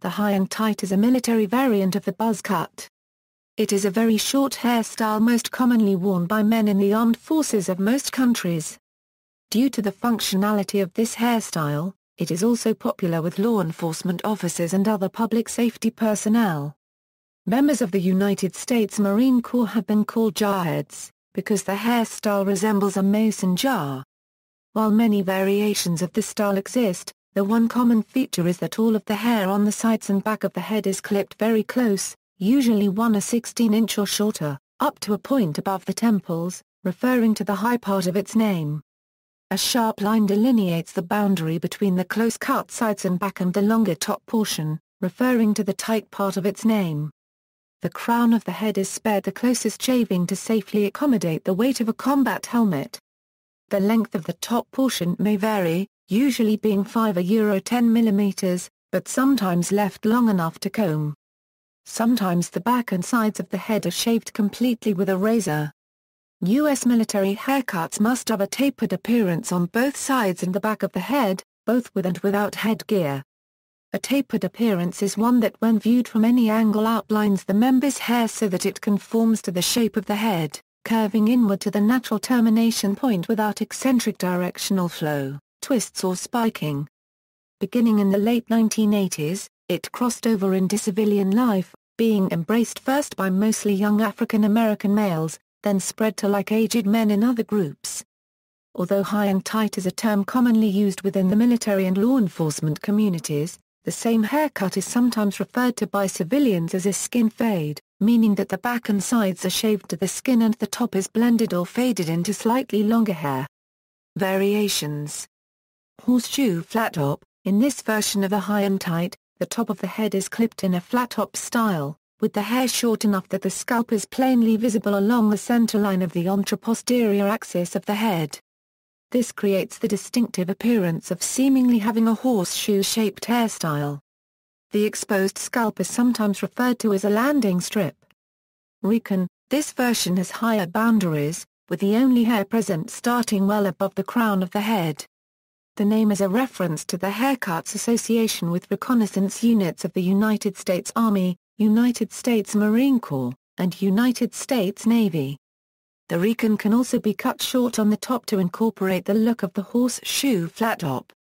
The high and tight is a military variant of the buzz cut. It is a very short hairstyle most commonly worn by men in the armed forces of most countries. Due to the functionality of this hairstyle, it is also popular with law enforcement officers and other public safety personnel. Members of the United States Marine Corps have been called jarheads, because the hairstyle resembles a mason jar. While many variations of the style exist, the one common feature is that all of the hair on the sides and back of the head is clipped very close, usually 1/16 inch or shorter, up to a point above the temples, referring to the high part of its name. A sharp line delineates the boundary between the close-cut sides and back and the longer top portion, referring to the tight part of its name. The crown of the head is spared the closest shaving to safely accommodate the weight of a combat helmet. The length of the top portion may vary, usually being 5 to 10 mm, but sometimes left long enough to comb. Sometimes the back and sides of the head are shaved completely with a razor. U.S. military haircuts must have a tapered appearance on both sides and the back of the head, both with and without headgear. A tapered appearance is one that when viewed from any angle outlines the member's hair so that it conforms to the shape of the head, curving inward to the natural termination point without eccentric directional flow, twists or spiking. Beginning in the late 1980s, it crossed over into civilian life, being embraced first by mostly young African American males, then spread to like-aged men in other groups. Although high and tight is a term commonly used within the military and law enforcement communities, the same haircut is sometimes referred to by civilians as a skin fade, meaning that the back and sides are shaved to the skin and the top is blended or faded into slightly longer hair. Variations. Horseshoe flat top. In this version of the high and tight, the top of the head is clipped in a flat top style, with the hair short enough that the scalp is plainly visible along the center line of the anteroposterior axis of the head. This creates the distinctive appearance of seemingly having a horseshoe-shaped hairstyle. The exposed scalp is sometimes referred to as a landing strip. Recon. This version has higher boundaries, with the only hair present starting well above the crown of the head. The name is a reference to the haircut's association with reconnaissance units of the United States Army, United States Marine Corps, and United States Navy. The recon can also be cut short on the top to incorporate the look of the horseshoe flat top.